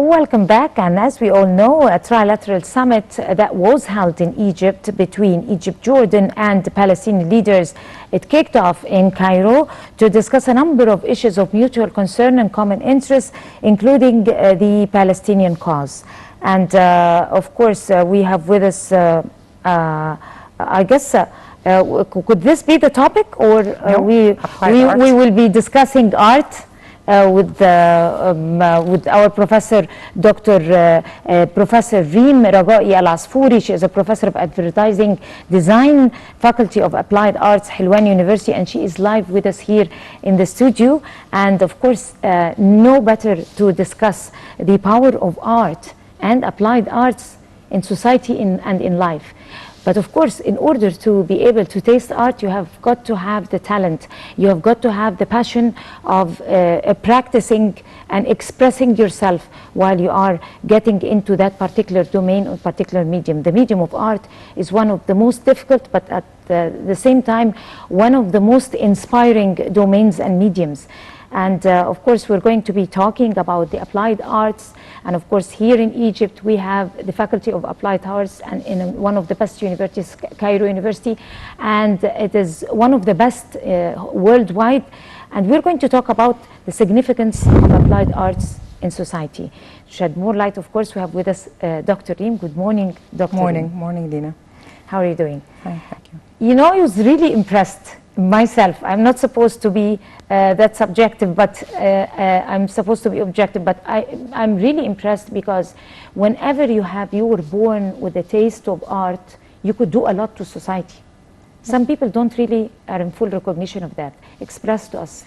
Welcome back, and as we all know, a trilateral summit that was held in Egypt between Egypt, Jordan and the Palestinian leaders. It kicked off in Cairo to discuss a number of issues of mutual concern and common interest, including the Palestinian cause. And of course, we have with us, I guess, could this be the topic, or No, we will be discussing art? With our professor, Professor Reem Ragaa. She is a professor of advertising design, faculty of applied arts, Helwan University, and she is live with us here in the studio. And of course, no better to discuss the power of art and applied arts in society and in life. But of course, in order to be able to taste art, you have got to have the talent. You have got to have the passion of practicing and expressing yourself while you are getting into that particular domain or particular medium. The medium of art is one of the most difficult, but at the same time, one of the most inspiring domains and mediums. And of course, we're going to be talking about the applied arts. And of course, here in Egypt, we have the Faculty of Applied Arts, and in one of the best universities, Cairo University. And it is one of the best worldwide. And we're going to talk about the significance of applied arts in society. To shed more light, of course, we have with us Dr. Reem. Good morning, Dr. Morning, Reem. morning, Dina. How are you doing? Fine, thank you. You know, I was really impressed myself. I'm not supposed to be that subjective, but I'm supposed to be objective. But I'm really impressed because whenever you were born with a taste of art, you could do a lot to society. Some people don't really are in full recognition of that. Express to us.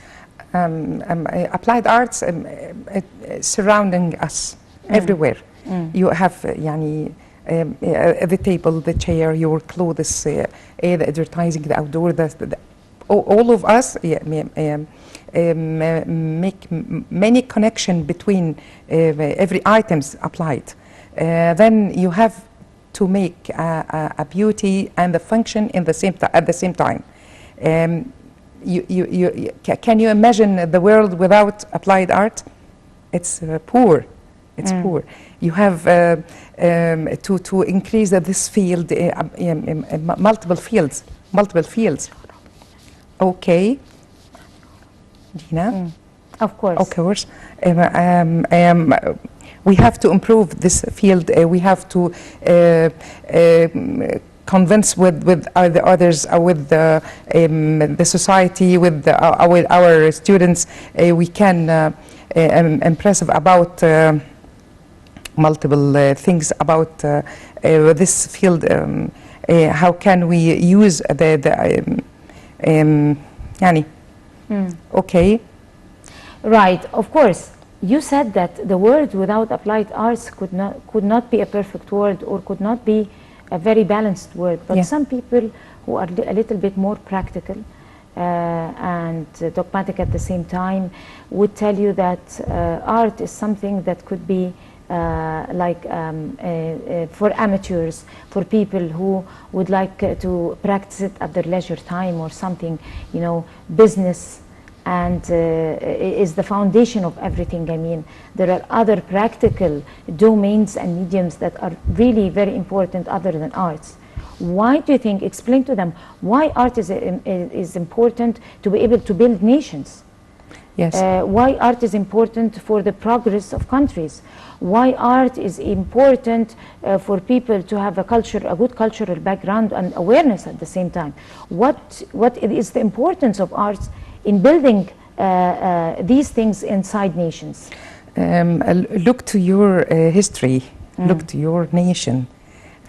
Applied arts surrounding us everywhere. You have the table, the chair, your clothes, the advertising, the outdoor, all of us make many connection between every items applied. Then you have to make a beauty and the function in the at the same time. Can you imagine the world without applied art? It's poor. It's poor. You have to increase this field, multiple fields. Okay, Dina? Of course. Of course. We have to improve this field. We have to convince with the others, with the society, with our students. We can impress about multiple things about this field. How can we use okay. Right, of course. You said that the world without applied arts could not be a perfect world, or could not be a very balanced world. But some people who are a little bit more practical and dogmatic at the same time would tell you that art is something that could be for amateurs, for people who would like to practice it at their leisure time or something. You know, business and is the foundation of everything. I mean, there are other practical domains and mediums that are really very important other than arts. Why do you think, explain to them, why art is important to be able to build nations? Yes. Why art is important for the progress of countries? Why art is important for people to have a good cultural background and awareness at the same time? What is the importance of arts in building these things inside nations? Look to your history. Look to your nation.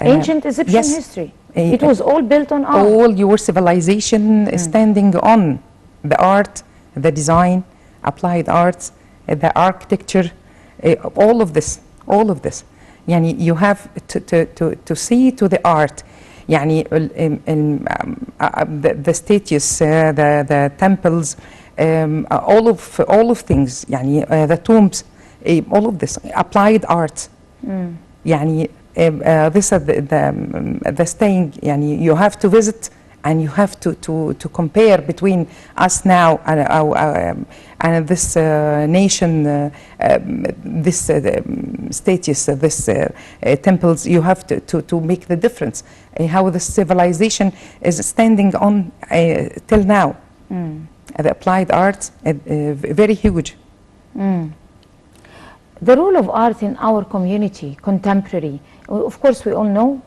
Ancient Egyptian history. It was all built on art. All your civilization is standing on the art, the design, applied arts, the architecture, all of this. Yani you have to see to the art. Yani the statues, the temples, all of things. Yani the tombs, all of this applied art. Yani this is the staying. Yani you have to visit and you have to compare between us now and this nation, this status, this temples. You have to make the difference. How the civilization is standing on till now. The applied arts, very huge. The role of art in our community, contemporary. Of course, we all know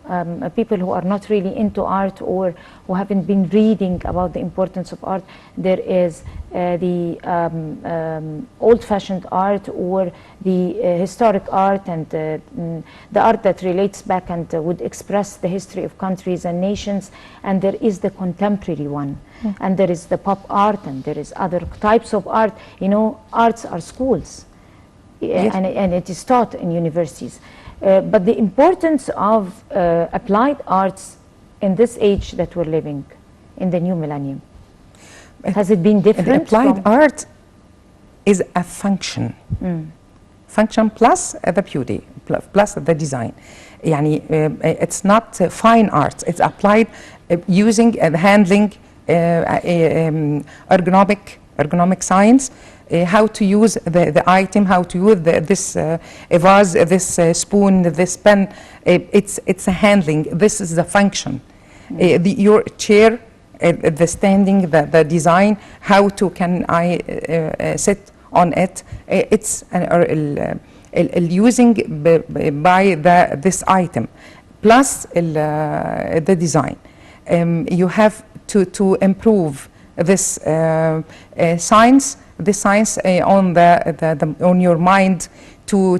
people who are not really into art or who haven't been reading about the importance of art. There is the old-fashioned art or the historic art, and the art that relates back and would express the history of countries and nations. And there is the contemporary one. And there is the pop art, and there is other types of art. You know, arts are schools. Yes. And it is taught in universities. But the importance of applied arts in this age that we're living, in the new millennium, has it been different? Applied art is a function. Function plus the beauty, plus the design. Yani, it's not fine art. It's applied using and handling ergonomic science. How to use the item, how to use this vase, this spoon, this pen. It's a handling. This is the function. Your chair, the standing, the design, how to can I sit on it. It's using by this item, plus the design. You have to improve this science. The science on on your mind to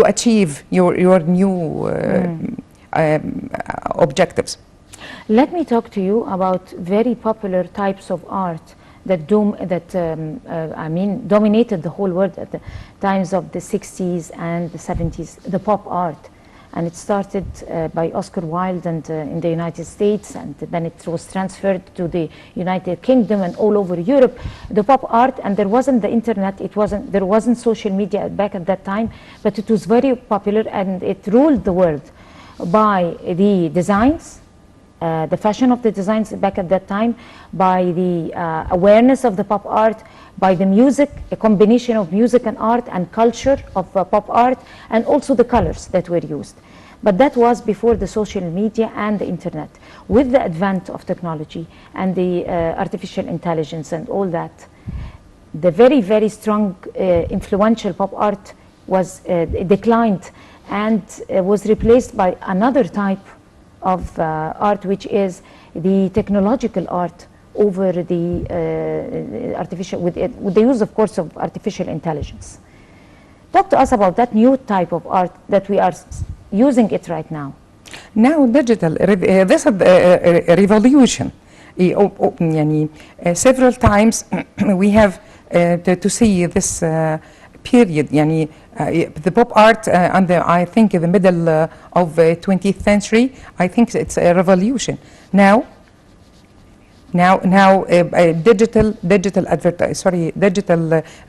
achieve your new objectives. Let me talk to you about very popular types of art that dominated the whole world at the times of the 60s and the 70s, the pop art. And it started by Oscar Wilde and in the United States, and then it was transferred to the United Kingdom and all over Europe. The pop art, and there wasn't the internet, there wasn't social media back at that time, but it was very popular and it ruled the world by the designs, the fashion of the designs back at that time, by the awareness of the pop art, by the music, a combination of music and art and culture of pop art, and also the colors that were used. But that was before the social media and the internet. With the advent of technology and the artificial intelligence and all that, the very, very strong, influential pop art was declined and was replaced by another type of art, which is the technological art over the artificial, with the use, of course, of artificial intelligence. Talk to us about that new type of art that we are using it right now. Now digital, this is a revolution. Several times we have to see this period, the pop art, and I think in the middle of 20th century, I think it's a revolution. Now digital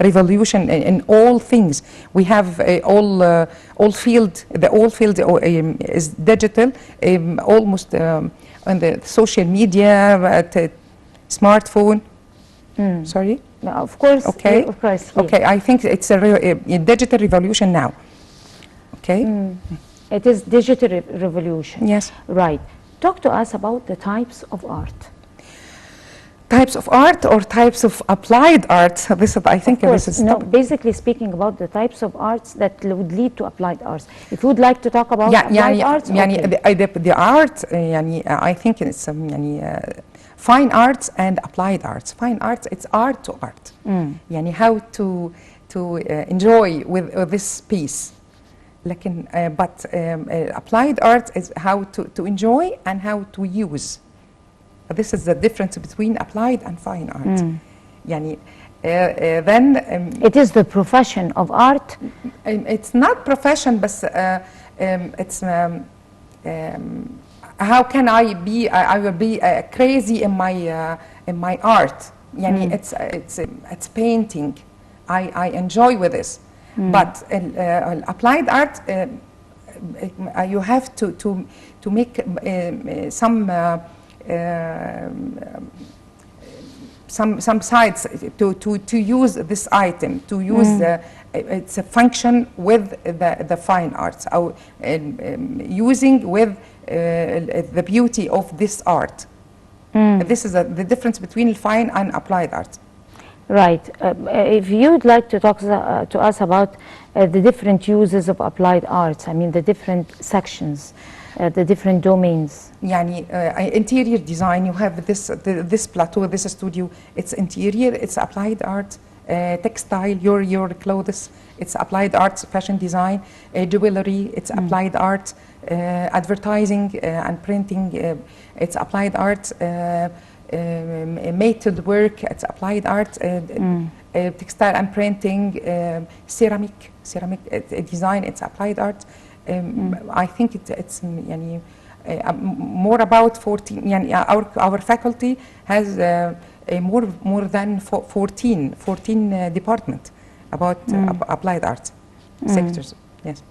revolution in all things. We have all field. The all field is digital, almost on the social media, smartphone. Sorry. No, of course. Okay. Of course. Yeah. Okay. I think it's a digital revolution now. Okay. It is digital revolution. Yes. Right. Talk to us about the types of art. Types of art or types of applied art? This is, I think, this is basically speaking about the types of arts that would lead to applied arts. If you would like to talk about applied arts, the art, I think it's fine arts and applied arts. Fine arts, it's art to art. How to enjoy with this piece. But applied art is how to enjoy and how to use. This is the difference between applied and fine art. Then it is the profession of art. It's not profession, but it's how can I be? I will be crazy in my art. It's painting. I enjoy with this. But applied art, you have to make some some sites to use this item, to use its a function with the fine arts, or using with the beauty of this art. This is the difference between fine and applied art. Right. If you'd like to talk to us about the different uses of applied arts, I mean the different sections, the different domains. يعني interior design, you have this plateau, this studio, it's interior, it's applied art, textile, your clothes, it's applied arts, fashion design, jewelry, it's applied art, advertising and printing, it's applied art, metal work, it's applied art, textile and printing, ceramic design, it's applied art. I think it's يعني more about 14. يعني our faculty has more than 14 department about applied art sectors. Yes.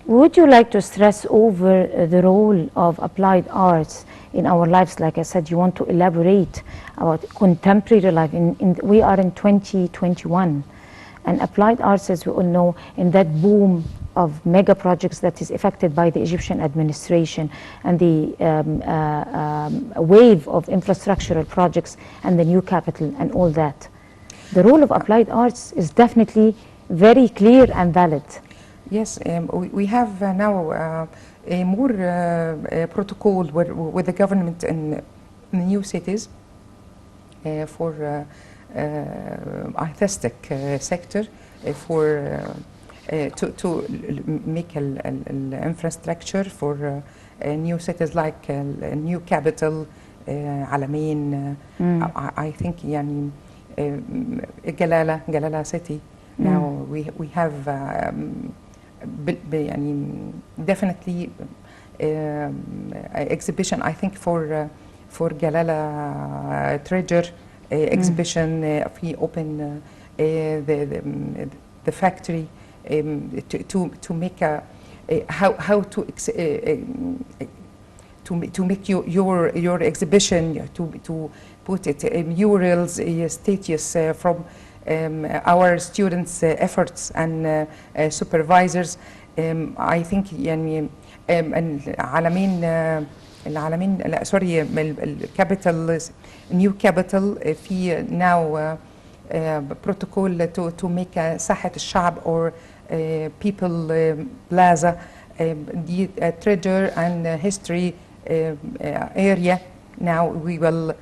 Would you like to stress over the role of applied arts in our lives? Like I said, you want to elaborate about contemporary life. We are in 2021, and applied arts, as we all know, in that boom of mega projects that is affected by the Egyptian administration and the wave of infrastructural projects and the new capital and all that. The role of applied arts is definitely very clear and valid. Yes, we have now a more protocol with the government in new cities for artistic sector, for to make an infrastructure for new cities like new capital, Alamein. I think يعني Galala city. Now we have يعني definitely exhibition. I think for Galala treasure exhibition. We open the factory. To make a how to make your exhibition, to put it murals, statues from our students' efforts and supervisors. I think يعني العالمين لا سوري الكابيتال new capital في now protocol to make a ساحة الشعب or people plaza, treasure and history area. Now we will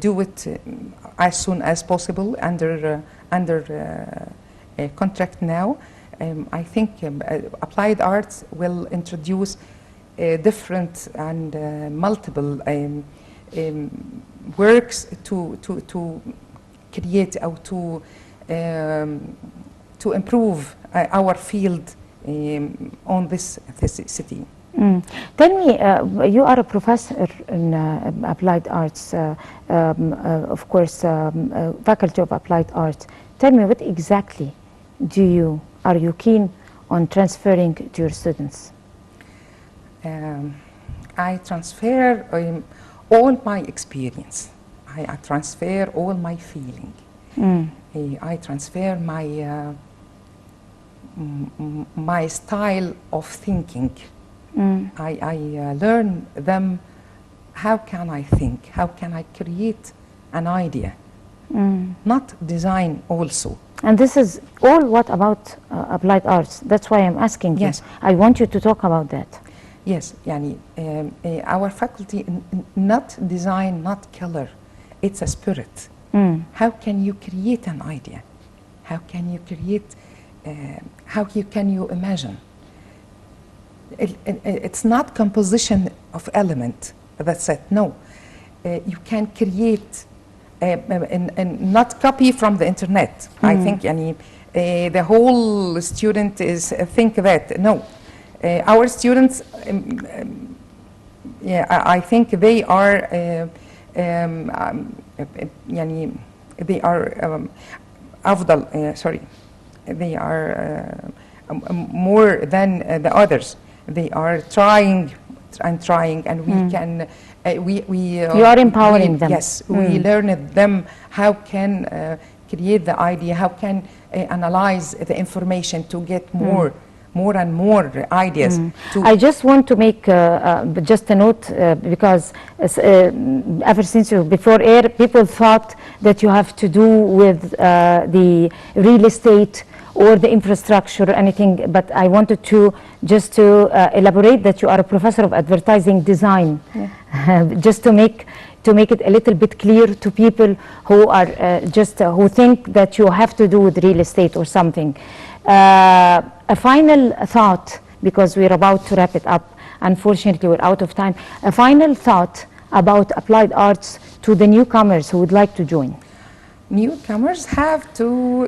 do it as soon as possible under contract now. I think applied arts will introduce different and multiple works to create or to improve our field on this city. Tell me, you are a professor in applied arts, of course, faculty of applied arts. Tell me, what exactly are you keen on transferring to your students? I transfer all my experience. I transfer all my feeling. I transfer my style of thinking. I learn them. How can I think? How can I create an idea? Not design also. And this is all what about applied arts? That's why I'm asking you. Yes. I want you to talk about that. Yes, يعني our faculty not design, not color. It's a spirit. How can you create an idea? How can you create? How can you imagine? It's not composition of element. That's it. No, you can create and not copy from the internet. I think يعني the whole student is think that no. Our students, I think they are يعني they are أفضل sorry, they are more than the others. They are trying and trying, and we can You are empowering them. Yes, we learn them how can create the idea, how can analyze the information to get more and more ideas. I just want to make just a note because ever since before air, people thought that you have to do with the real estate or the infrastructure or anything, but I wanted to just to elaborate that you are a professor of advertising design, just to make it a little bit clear to people who are who think that you have to do with real estate or something. A final thought, because we're about to wrap it up. Unfortunately, we're out of time. A final thought about applied arts to the newcomers who would like to join. Newcomers have to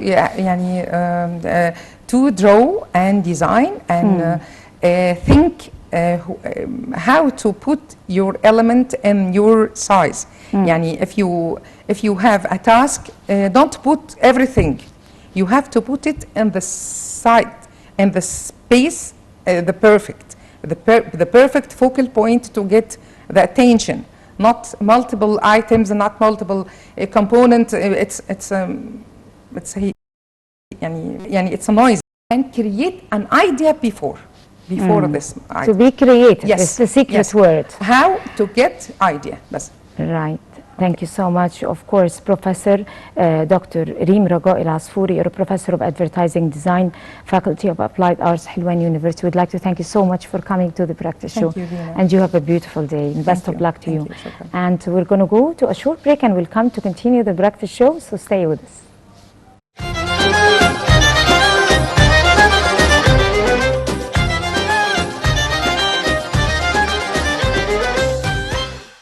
to draw and design and think how to put your element in your size. Yani if you have a task, don't put everything. You have to put it in the side, in the space, the perfect focal point to get the attention. Not multiple items and not multiple components. It's a noise. And create an idea before this idea. To be creative. Yes. It's the secret word. How to get idea. That's right. Thank you so much. Of course, Professor Dr. Reem Ragaa El-Asfouri, you're a professor of advertising design, Faculty of Applied Arts, Helwan University. We'd like to thank you so much for coming to the practice show. Thank you, Dina. And you have a beautiful day. And best of luck to you. And we're going to go to a short break and we'll come to continue the practice show, so stay with us.